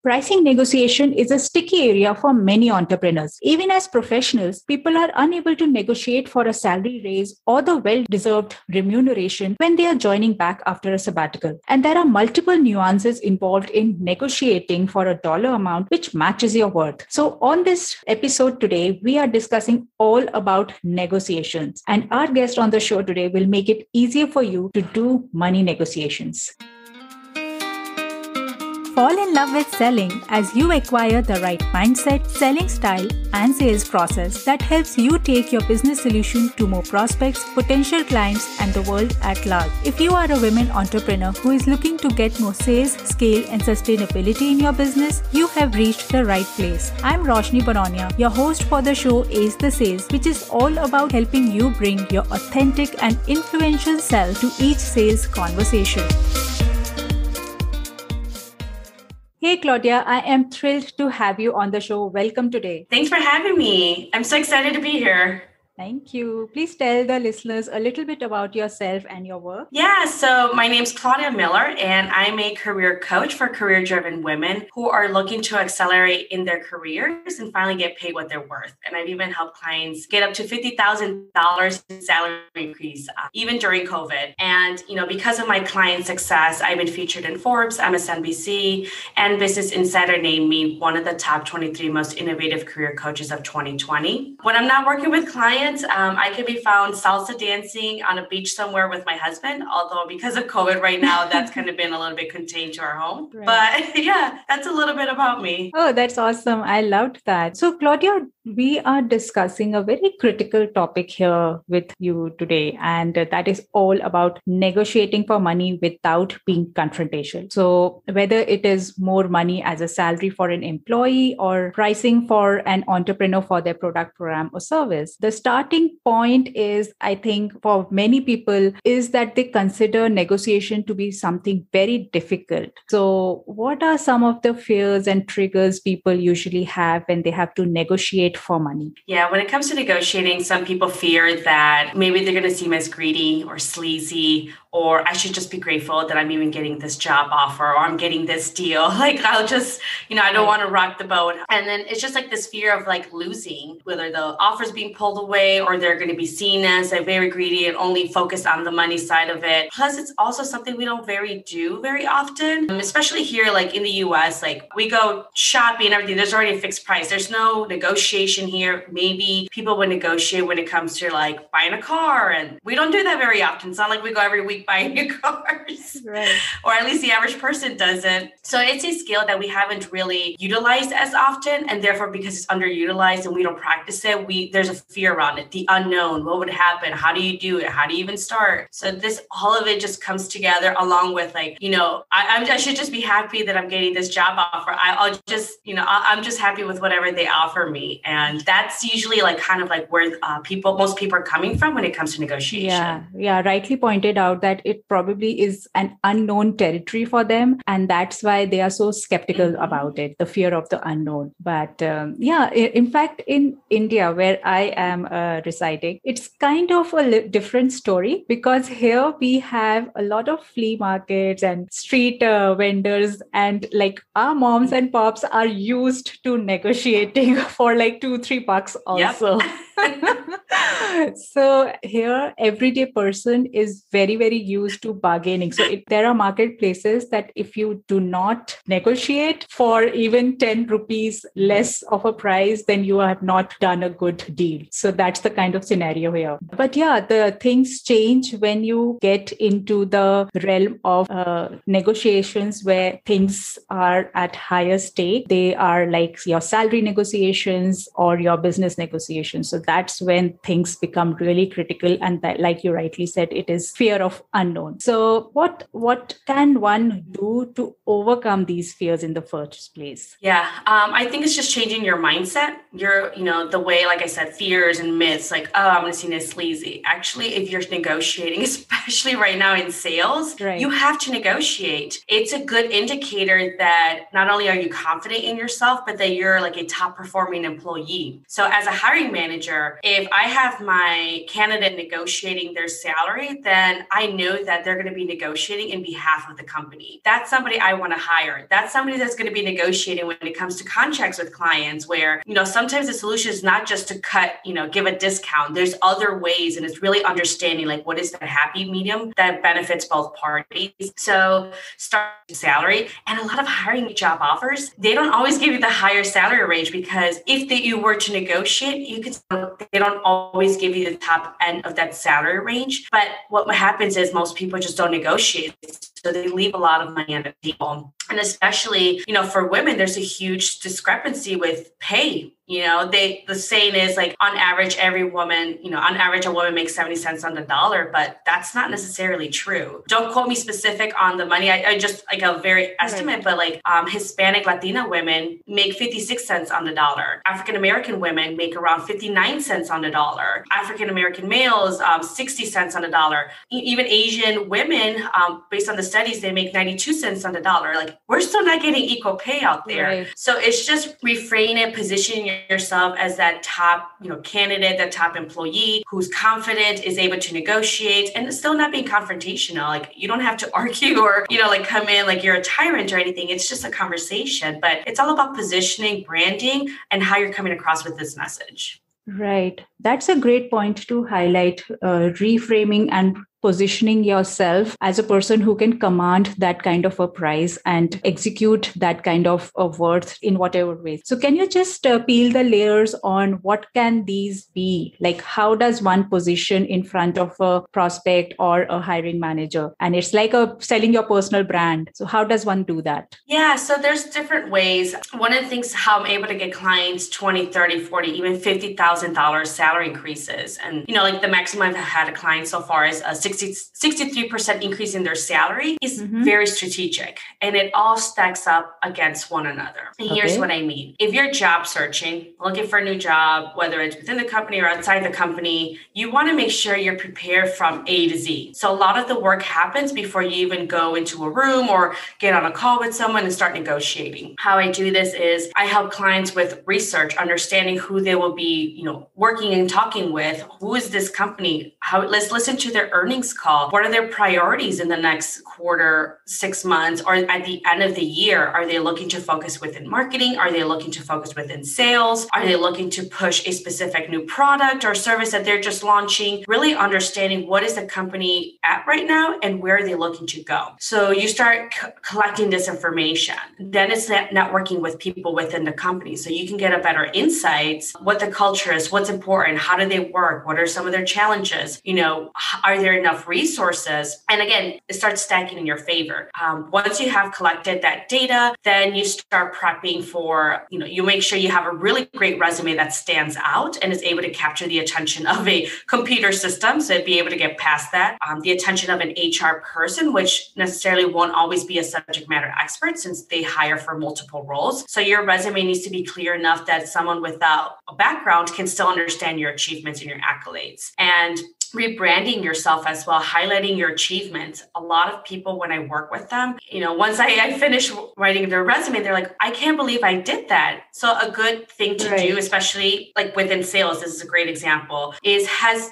Pricing negotiation is a sticky area for many entrepreneurs. Even as professionals, people are unable to negotiate for a salary raise or the well-deserved remuneration when they are joining back after a sabbatical. And there are multiple nuances involved in negotiating for a dollar amount which matches your worth. So on this episode today, we are discussing all about negotiations. And our guest on the show today will make it easier for you to do money negotiations. Fall in love with selling as you acquire the right mindset, selling style, and sales process that helps you take your business solution to more prospects, potential clients, and the world at large. If you are a women entrepreneur who is looking to get more sales, scale, and sustainability in your business, you have reached the right place. I'm Roshni Baronia, your host for the show Ace the Sales, which is all about helping you bring your authentic and influential self to each sales conversation. Hey, Claudia, I am thrilled to have you on the show. Welcome today. Thanks for having me. I'm so excited to be here. Thank you. Please tell the listeners a little bit about yourself and your work. Yeah, so my name's Claudia Miller, and I'm a career coach for career-driven women who are looking to accelerate in their careers and finally get paid what they're worth. And I've even helped clients get up to $50,000 in salary increase, even during COVID. And, because of my client success, I've been featured in Forbes, MSNBC, and Business Insider named me one of the top 23 most innovative career coaches of 2020. When I'm not working with clients, I can be found salsa dancing on a beach somewhere with my husband, although because of COVID right now, that's kind of been a little bit contained to our home. Right. But yeah, that's a little bit about me. Oh, that's awesome. I loved that. So Claudia, we are discussing a very critical topic here with you today, and that is all about negotiating for money without being confrontational. So whether it is more money as a salary for an employee or pricing for an entrepreneur for their product, program, or service, the starting point is, I think, for many people is that they consider negotiation to be something very difficult. So what are some of the fears and triggers people usually have when they have to negotiate for money? Yeah, when it comes to negotiating, some people fear that maybe they're going to seem as greedy or sleazy, or I should just be grateful that I'm even getting this job offer or I'm getting this deal. Like, I'll just, I don't want to rock the boat. And then it's just like this fear of like losing, whether the offer's being pulled away or they're going to be seen as a very greedy and only focused on the money side of it. Plus, it's also something we don't do very often, especially here, like in the US, like we go shopping and everything. There's already a fixed price. There's no negotiation here. Maybe people would negotiate when it comes to like buying a car, and we don't do that very often. It's not like we go every week buying new cars, right? Or at least the average person doesn't. So it's a skill that we haven't really utilized as often, and therefore, because it's underutilized and we don't practice it, there's a fear around it. The unknown, what would happen? How do you do it? How do you even start? So all of it just comes together along with like, I should just be happy that I'm getting this job offer. I'm just happy with whatever they offer me. And that's usually like kind of like where most people are coming from when it comes to negotiation. Yeah, rightly pointed out that it probably is an unknown territory for them. And that's why they are so skeptical about it, the fear of the unknown. But in fact, in India, where I am residing, it's kind of a different story, because here we have a lot of flea markets and street vendors, and like our moms and pops are used to negotiating for like $2-3 also. Yep. So here, everyday person is very, very used to bargaining. So there are marketplaces that if you do not negotiate for even 10 rupees less of a price, then you have not done a good deal. So that's the kind of scenario here. But yeah, the things change when you get into the realm of negotiations where things are at higher stake. They are like your salary negotiations or your business negotiations. So that's when things become really critical. And that, like you rightly said, it is fear of unknown. So what can one do to overcome these fears in the first place? Yeah, I think it's just changing your mindset. The way, like I said, fears and myths, like, oh, I'm going to seem as sleazy. Actually, if you're negotiating, especially right now in sales, right, you have to negotiate. It's a good indicator that not only are you confident in yourself, but that you're like a top performing employee. So as a hiring manager, if I have have my candidate negotiating their salary, then I know that they're going to be negotiating in behalf of the company. That's somebody I want to hire. That's somebody that's going to be negotiating when it comes to contracts with clients where, sometimes the solution is not just to cut, give a discount. There's other ways, and it's really understanding like what is that happy medium that benefits both parties. So start salary, and a lot of hiring job offers, they don't always give you the higher salary range because if you were to negotiate, they don't always give you the top end of that salary range. But what happens is most people just don't negotiate. So they leave a lot of money on the table. And especially, for women, there's a huge discrepancy with pay. The saying is like on average, a woman makes 70 cents on the dollar, but that's not necessarily true. Don't quote me specific on the money. I just like a very estimate, but like Hispanic Latina women make 56 cents on the dollar. African-American women make around 59 cents on the dollar. African-American males, 60 cents on the dollar. Even Asian women, based on the studies, they make 92 cents on the dollar. Like we're still not getting equal pay out there. Right. So it's just reframe it, positioning yourself as that top, candidate, that top employee who's confident, is able to negotiate, and still not being confrontational. Like you don't have to argue or, come in like you're a tyrant or anything. It's just a conversation, but it's all about positioning, branding, and how you're coming across with this message. Right. That's a great point to highlight, reframing and positioning yourself as a person who can command that kind of a price and execute that kind of a worth in whatever way. So can you just peel the layers on what can these be? Like how does one position in front of a prospect or a hiring manager? And it's like selling your personal brand. So how does one do that? Yeah, so there's different ways. One of the things how I'm able to get clients 20, 30, 40, even $50,000 salary increases. And, like the maximum I've had a client so far is a 63% increase in their salary is very strategic, and it all stacks up against one another. And here's what I mean. If you're job searching, looking for a new job, whether it's within the company or outside the company, you want to make sure you're prepared from A to Z. So a lot of the work happens before you even go into a room or get on a call with someone and start negotiating. How I do this is I help clients with research, understanding who they will be, working and talking with. Who is this company? Let's listen to their earnings call. What are their priorities in the next quarter, 6 months, or at the end of the year? Are they looking to focus within marketing? Are they looking to focus within sales? Are they looking to push a specific new product or service that they're just launching? Really understanding what is the company at right now and where are they looking to go. So you start collecting this information. Then it's networking with people within the company so you can get a better insights, what the culture is, what's important, how do they work, what are some of their challenges, are there enough resources? And again, it starts stacking in your favor. Once you have collected that data, then you start prepping for, you make sure you have a really great resume that stands out and is able to capture the attention of a computer system. So be able to get past that, the attention of an HR person, which necessarily won't always be a subject matter expert since they hire for multiple roles. So your resume needs to be clear enough that someone without a background can still understand your achievements and your accolades. And rebranding yourself as well, highlighting your achievements. A lot of people, when I work with them, once I finish writing their resume, they're like, I can't believe I did that. So a good thing to do, especially like within sales, this is a great example, is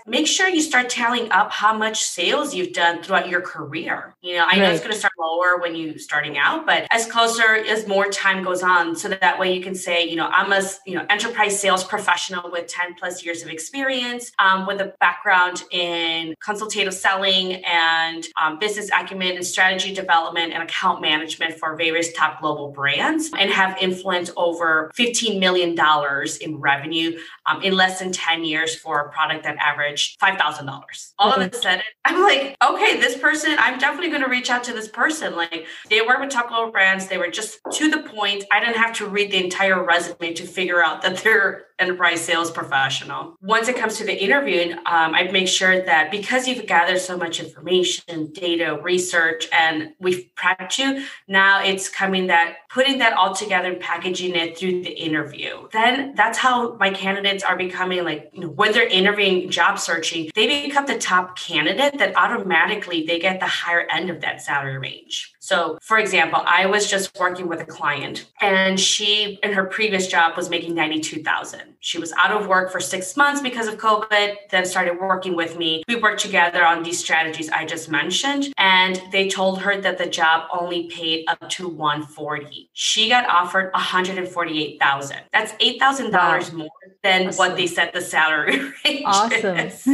make sure you start tallying up how much sales you've done throughout your career. I know it's going to start lower when you're starting out, but as more time goes on, so that way you can say, I'm a enterprise sales professional with 10 plus years of experience, with a background in consultative selling and business acumen and strategy development and account management for various top global brands, and have influenced over $15 million in revenue in less than 10 years for a product that averaged $5,000. All of a sudden, I'm like, okay, this person, I'm definitely going to reach out to this person. Like they work with top global brands. They were just to the point. I didn't have to read the entire resume to figure out that they're enterprise sales professional. Once it comes to the interviewing, I make sure that because you've gathered so much information, data, research, and we've prepped you, now it's putting that all together and packaging it through the interview. Then that's how my candidates are becoming when they're interviewing, job searching, they become the top candidate that automatically they get the higher end of that salary range. So for example, I was just working with a client and she, in her previous job, was making 92,000. She was out of work for 6 months because of COVID, then started working with me. We worked together on these strategies I just mentioned, and they told her that the job only paid up to 140. She got offered 148,000. That's $8,000 more than what they set the salary range Awesome. is.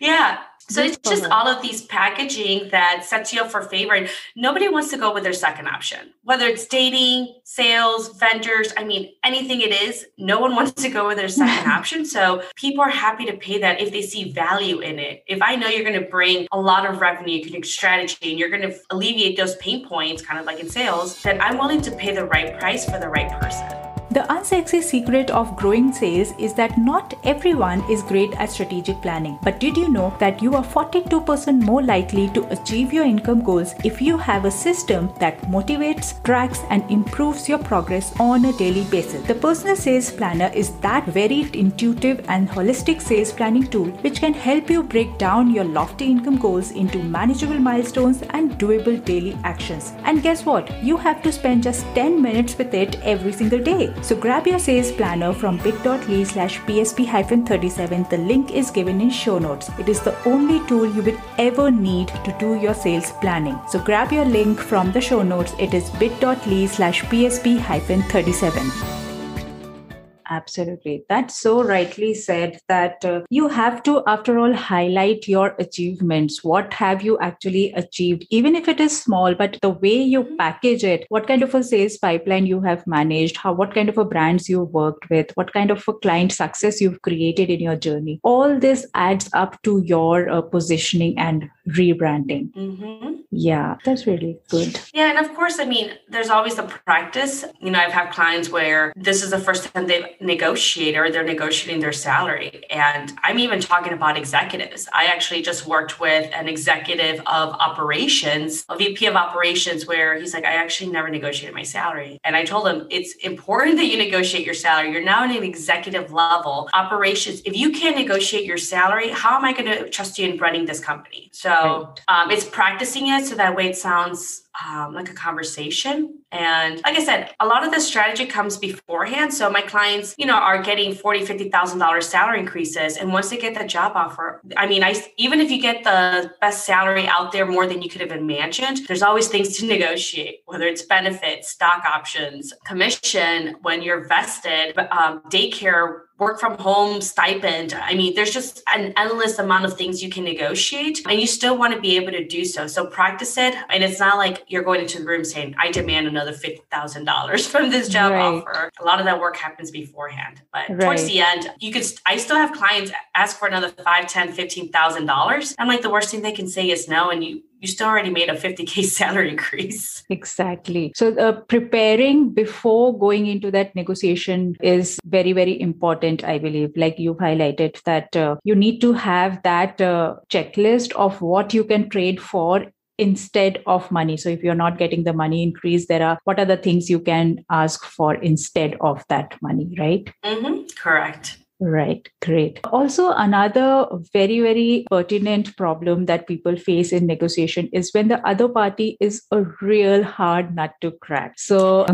Yeah. So Good it's for just her. all of these packaging that sets you up for favor. And nobody wants to go with their second option, whether it's dating, sales, vendors. I mean, anything it is, no one wants to go with their second option. So people are happy to pay that if they see value in it. If I know you're going to bring a lot of revenue, strategy, and you're going to alleviate those pain points, kind of like in sales, then I'm willing to pay the right price for the right person. The unsexy secret of growing sales is that not everyone is great at strategic planning. But did you know that you are 42% more likely to achieve your income goals if you have a system that motivates, tracks, and improves your progress on a daily basis? The Personal Sales Planner is that very intuitive and holistic sales planning tool which can help you break down your lofty income goals into manageable milestones and doable daily actions. And guess what? You have to spend just 10 minutes with it every single day. So grab your sales planner from bit.ly/PSP-37. The link is given in show notes. It is the only tool you will ever need to do your sales planning. So grab your link from the show notes. It is bit.ly/PSP-37. Absolutely. That's so rightly said that you have to, after all, highlight your achievements. What have you actually achieved? Even if it is small, but the way you package it, what kind of a sales pipeline you have managed, what kind of a brands you've worked with, what kind of a client success you've created in your journey. All this adds up to your positioning and rebranding. Mm-hmm. Yeah, that's really good. Yeah. And of course, I mean, there's always the practice. I've had clients where this is the first time they've negotiated or they're negotiating their salary. And I'm even talking about executives. I actually just worked with an executive of operations, a VP of operations, where he's like, I actually never negotiated my salary. And I told him, it's important that you negotiate your salary. You're now at an executive level. Operations, if you can't negotiate your salary, how am I going to trust you in running this company? So it's practicing it so that way it sounds like a conversation. And like I said, a lot of the strategy comes beforehand. So my clients, are getting $40,000, $50,000 salary increases. And once they get that job offer, even if you get the best salary out there, more than you could have imagined, there's always things to negotiate, whether it's benefits, stock options, commission, when you're vested, daycare, work from home stipend. There's just an endless amount of things you can negotiate, and you still want to be able to do so. So practice it. And it's not like you're going into the room saying, I demand another $50,000 from this job offer. A lot of that work happens beforehand. But towards the end, I still have clients ask for another $5,000, $10,000, $15,000. I'm like, the worst thing they can say is no. And you still already made a $50K salary increase. Exactly. So preparing before going into that negotiation is very, very important, I believe. Like you highlighted that you need to have that checklist of what you can trade for instead of money. So if you're not getting the money increase, what are the things you can ask for instead of that money, right? Mm-hmm. Correct. Right. Great. Also, another very, very pertinent problem that people face in negotiation is when the other party is a real hard nut to crack. So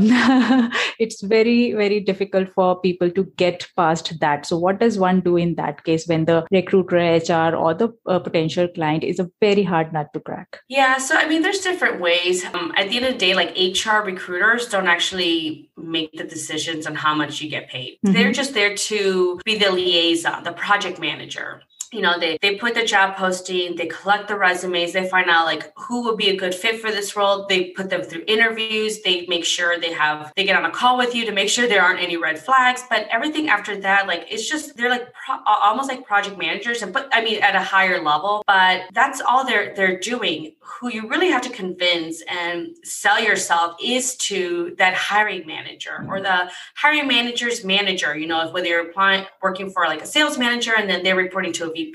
it's very, very difficult for people to get past that. So what does one do in that case when the recruiter, HR, or the potential client is a very hard nut to crack? Yeah. So, there's different ways. At the end of the day, like HR recruiters don't actually make the decisions on how much you get paid. Mm-hmm. They're just there to be the liaison, the project manager. They put the job posting, they collect the resumes, they find out like who would be a good fit for this role. They put them through interviews. They make sure they get on a call with you to make sure there aren't any red flags. But everything after that, like, it's just, they're like almost like project managers, at a higher level, but that's all they're doing. Who you really have to convince and sell yourself is to that hiring manager or the hiring manager's manager, whether you're working for like a sales manager and then they're reporting to a VP.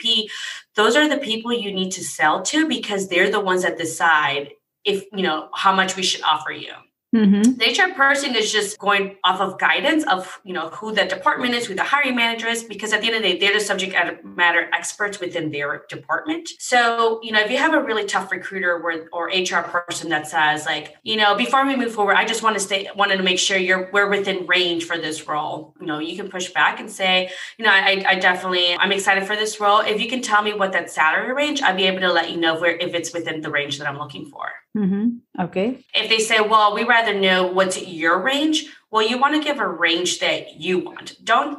Those are the people you need to sell to because they're the ones that decide if, how much we should offer you. Mm-hmm. The HR person is just going off of guidance of, who the department is, who the hiring manager is, because at the end of the day, they're the subject matter experts within their department. So, if you have a really tough recruiter or HR person that says like, before we move forward, I just wanted to make sure we're within range for this role. You can push back and say, I'm excited for this role. If you can tell me what that salary range, I'll be able to let you know if it's within the range that I'm looking for. Mm-hmm. Okay. If they say, well, we rather know what's your range, well, you want to give a range that you want.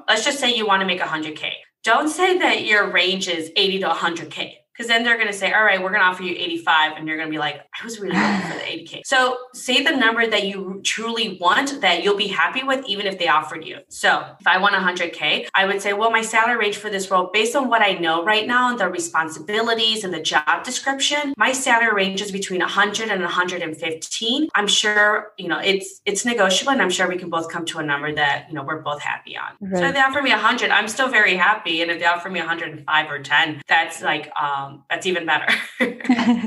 Let's just say you want to make 100K. Don't say that your range is 80 to 100K. Because then they're going to say, all right, we're going to offer you 85. And you're going to be like, I was really looking for the 80K. So say the number that you truly want that you'll be happy with, even if they offered you. So if I want 100K, I would say, well, my salary range for this role, based on what I know right now and the responsibilities and the job description, my salary range is between 100 and 115. I'm sure, it's negotiable, and I'm sure we can both come to a number that, we're both happy on. Right. So if they offer me 100, I'm still very happy. And if they offer me 105 or 10, that's like, that's even better.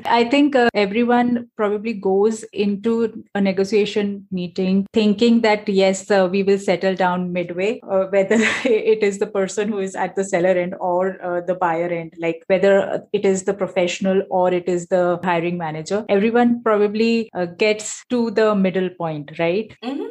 I think everyone probably goes into a negotiation meeting thinking that, yes, we will settle down midway, whether it is the person who is at the seller end or the buyer end, like whether it is the professional or it is the hiring manager. Everyone probably gets to the middle point, right? Mm-hmm.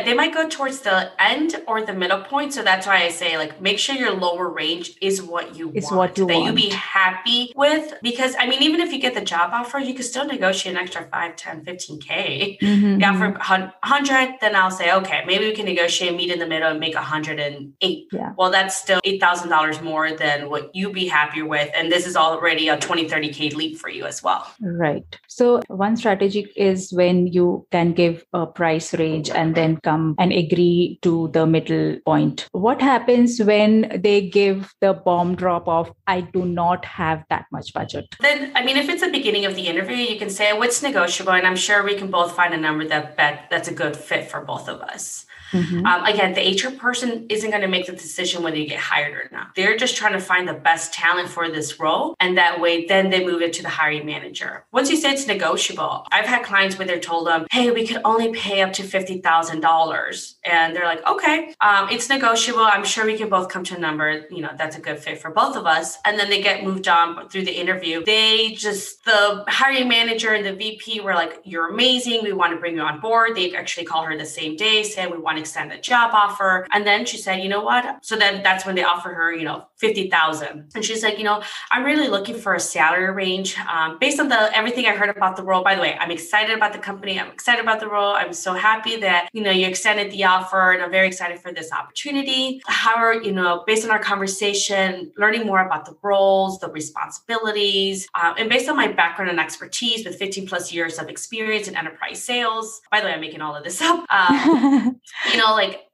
They might go towards the end or the middle point. So that's why I say, like, make sure your lower range is what you want. That you be happy with. Because, even if you get the job offer, you can still negotiate an extra 5, 10, 15K. Mm-hmm. You offer 100, then I'll say, okay, maybe we can negotiate, meet in the middle and make 108. Yeah. Well, that's still $8,000 more than what you'd be happier with. And this is already a 20, 30K leap for you as well. Right. So one strategy is when you can give a price range and then come and agree to the middle point. What happens when they give the bomb drop of, I do not have that much budget? Then, if it's the beginning of the interview, you can say what's negotiable, and I'm sure we can both find a number that's a good fit for both of us. Mm-hmm. Again, the HR person isn't going to make the decision whether you get hired or not. They're just trying to find the best talent for this role. And that way, then they move it to the hiring manager. Once you say it's negotiable, I've had clients where they're told them, hey, we could only pay up to $50,000. And they're like, okay, it's negotiable. I'm sure we can both come to a number, that's a good fit for both of us. And then they get moved on through the interview. The hiring manager and the VP were like, you're amazing. We want to bring you on board. They actually call her the same day, saying we want to extend the job offer. And then she said, you know what? So then that's when they offer her, $50,000. And she's like, I'm really looking for a salary range based on everything I heard about the role. By the way, I'm excited about the company. I'm excited about the role. I'm so happy that, you extended the offer, and I'm very excited for this opportunity. However, based on our conversation, learning more about the roles, the responsibilities, and based on my background and expertise with 15 plus years of experience in enterprise sales, by the way, I'm making all of this up.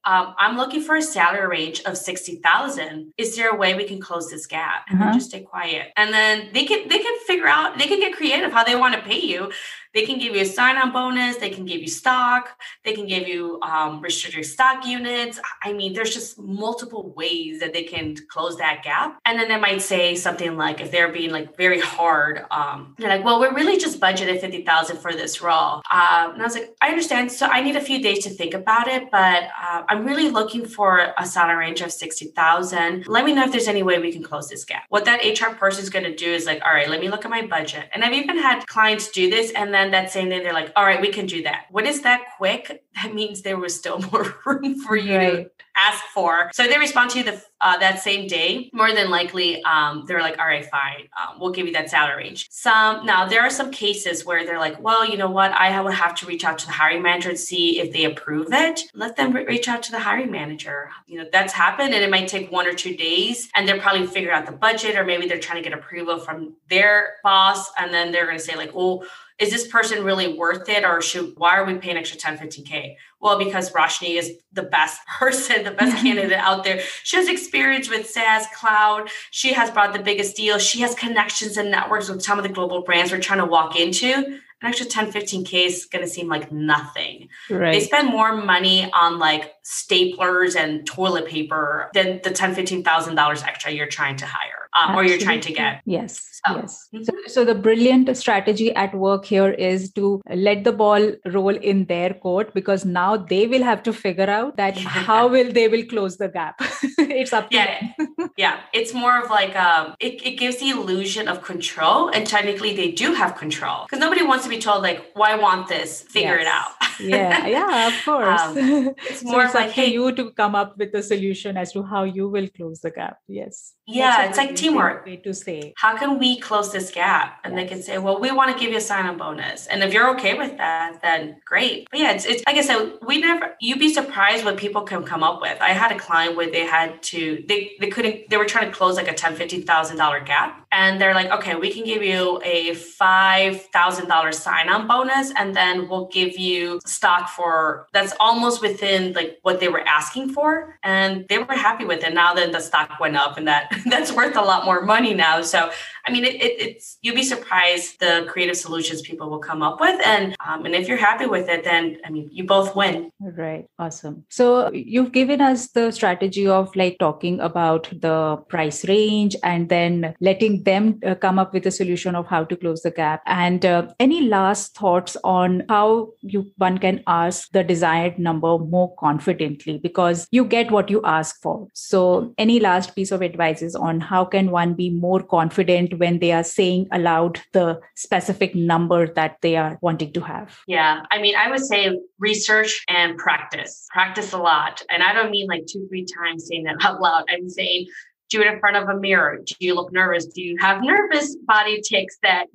I'm looking for a salary range of 60,000. Is there a way we can close this gap? And then just stay quiet. And then they can figure out, they can get creative how they want to pay you. They can give you a sign-on bonus. They can give you stock. They can give you restricted stock units. There's just multiple ways that they can close that gap. And then they might say something like, if they're being like very hard, they're like, well, we're really just budgeted 50,000 for this role. And I was like, I understand. So I need a few days to think about it, but I'm really looking for a salary range of 60,000. Let me know if there's any way we can close this gap. What that HR person is going to do is like, all right, let me look at my budget. And I've even had clients do this, and then that same day they're like, all right, we can do that. What is that quick? That means there was still more room for you to ask for. So they respond to you that same day. More than likely, they're like, all right, fine. We'll give you that salary range. Now, there are some cases where they're like, well, you know what? I will have to reach out to the hiring manager and see if they approve it. Let them reach out to the hiring manager. That's happened, and it might take 1 or 2 days, and they're probably figuring out the budget, or maybe they're trying to get approval from their boss. And then they're going to say like, oh, is this person really worth it? Or why are we paying extra 10, 15K? Well, because Roshni is the best person, the best candidate out there. She has experience with SaaS, cloud. She has brought the biggest deals. She has connections and networks with some of the global brands we're trying to walk into. An extra 10, 15K is going to seem like nothing. Right. They spend more money on like staplers and toilet paper than the $10,000, $15,000 extra you're trying to hire. or you're trying to get. Yes. Yes. So the brilliant strategy at work here is to let the ball roll in their court, because now they will have to figure out that how they will close the gap. It's up to them. Yeah. It's more of like, it gives the illusion of control. And technically they do have control, because nobody wants to be told like, well, I want this, figure it out. Yeah, of course. It's more it's like, up to you to come up with a solution as to how you will close the gap. Yes. Yeah, it's like teamwork. Way to say, how can we close this gap? And they can say, well, we want to give you a sign-on bonus. And if you're okay with that, then great. But yeah, it's like I said, you'd be surprised what people can come up with. I had a client where they were trying to close like a $10,000, $50,000 gap. And they're like, okay, we can give you a $5,000 sign-on bonus. And then we'll give you stock that's almost within like what they were asking for. And they were happy with it. Now then the stock went up, and that's worth a lot more money now. So, I mean, it's you'd be surprised the creative solutions people will come up with. And if you're happy with it, then, I mean, you both win. Right. Awesome. So you've given us the strategy of like talking about the price range and then letting them come up with a solution of how to close the gap. And any last thoughts on how one can ask the desired number more confidently, because you get what you ask for. So any last piece of advice is on how can one be more confident when they are saying aloud the specific number that they are wanting to have? Yeah. I mean, I would say research and practice a lot. And I don't mean like 2-3 times saying that out loud. I'm saying, do it in front of a mirror. Do you look nervous? Do you have nervous body tics that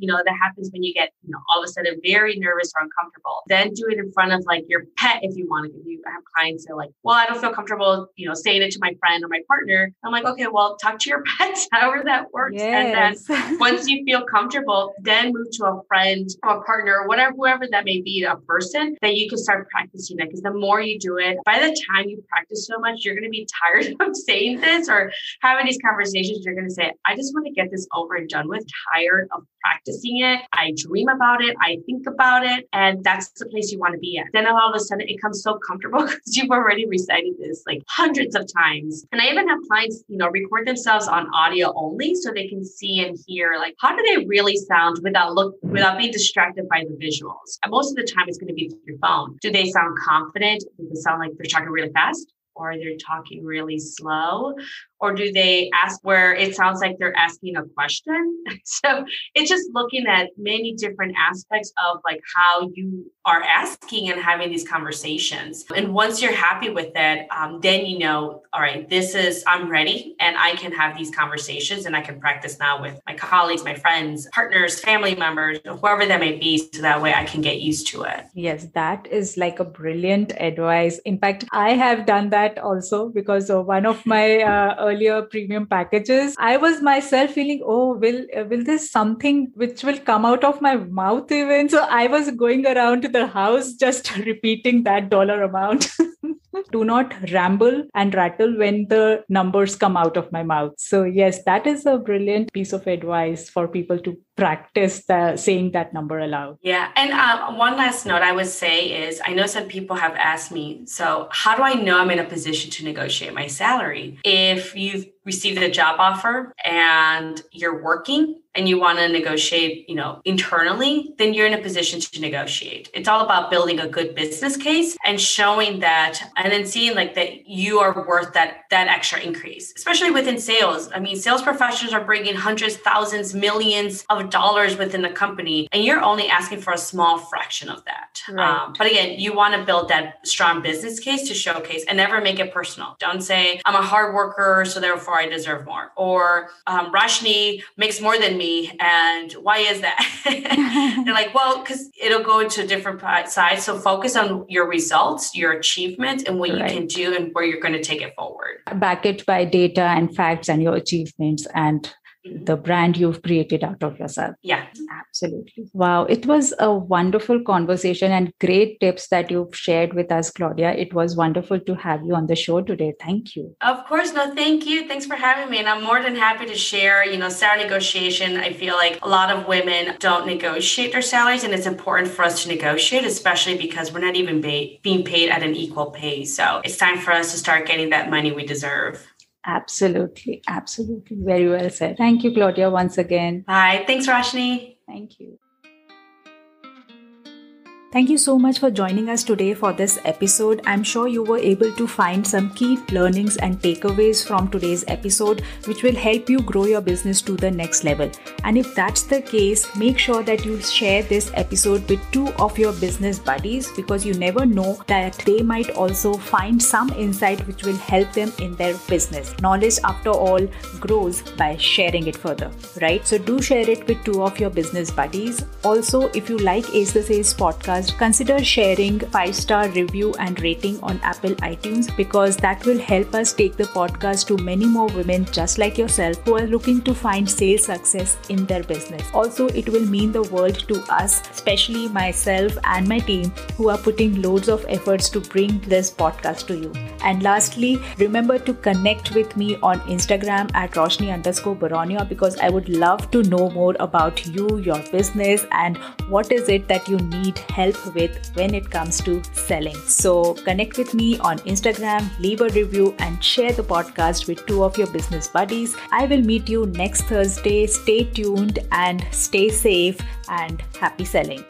happens when you get, all of a sudden very nervous or uncomfortable? Then do it in front of like your pet if you want to. I have clients that are like, well, I don't feel comfortable, saying it to my friend or my partner. I'm like, okay, well, talk to your pets, however that works. Yes. And then once you feel comfortable, then move to a friend or a partner or whoever that may be, a person that you can start practicing it. Because the more you do it, by the time you practice so much, you're going to be tired of saying this or having these conversations. You're going to say, I just want to get this over and done with, tired of practicing it. I dream about it. I think about it. And that's the place you want to be at. Then all of a sudden it comes so comfortable because you've already recited this like hundreds of times. And I even have clients, record themselves on audio only so they can see and hear like, how do they really sound without being distracted by the visuals? And most of the time it's going to be through your phone. Do they sound confident? Do they sound like they're talking really fast? Or they're talking really slow? Or do they ask where it sounds like they're asking a question? So it's just looking at many different aspects of like how you are asking and having these conversations. And once you're happy with it, then all right, I'm ready and I can have these conversations and I can practice now with my colleagues, my friends, partners, family members, whoever that may be. So that way I can get used to it. Yes, that is like a brilliant advice. In fact, I have done that also because of one of my earlier premium packages. I was myself feeling, will this something which will come out of my mouth even? So I was going around to the house just repeating that dollar amount. Do not ramble and rattle when the numbers come out of my mouth. So yes, that is a brilliant piece of advice for people to practice saying that number aloud. Yeah. And one last note I would say is, I know some people have asked me, so how do I know I'm in a position to negotiate my salary? If you've received a job offer and you're working and you want to negotiate, internally, then you're in a position to negotiate. It's all about building a good business case and showing that, and then seeing like that you are worth that extra increase, especially within sales. I mean, sales professionals are bringing hundreds, thousands, millions of dollars within the company, and you're only asking for a small fraction of that. Right. But again, you want to build that strong business case to showcase and never make it personal. Don't say, I'm a hard worker, so therefore I deserve more. Or Rashni makes more than me, and why is that? They're like, well, because it'll go into a different side. So focus on your results, your achievement, and what you can do and where you're going to take it forward. Back it by data and facts and your achievements and the brand you've created out of yourself. Yeah, absolutely. Wow. It was a wonderful conversation and great tips that you've shared with us, Claudia. It was wonderful to have you on the show today. Thank you. Of course. No, thank you. Thanks for having me. And I'm more than happy to share, salary negotiation. I feel like a lot of women don't negotiate their salaries, and it's important for us to negotiate, especially because we're not even being paid at an equal pay. So it's time for us to start getting that money we deserve. Absolutely. Absolutely. Very well said. Thank you, Claudia, once again. Bye. Thanks, Roshni. Thank you. Thank you so much for joining us today for this episode. I'm sure you were able to find some key learnings and takeaways from today's episode, which will help you grow your business to the next level. And if that's the case, make sure that you share this episode with 2 of your business buddies, because you never know that they might also find some insight which will help them in their business. Knowledge, after all, grows by sharing it further, right? So do share it with 2 of your business buddies. Also, if you like Ace the Sales podcast, consider sharing 5-star review and rating on Apple iTunes, because that will help us take the podcast to many more women just like yourself who are looking to find sales success in their business. Also, it will mean the world to us, especially myself and my team who are putting loads of efforts to bring this podcast to you. And lastly, remember to connect with me on Instagram at Roshni_Baronia, because I would love to know more about you, your business, and what is it that you need help with when it comes to selling. So connect with me on Instagram, leave a review, and share the podcast with 2 of your business buddies. I will meet you next Thursday. Stay tuned and stay safe and happy selling.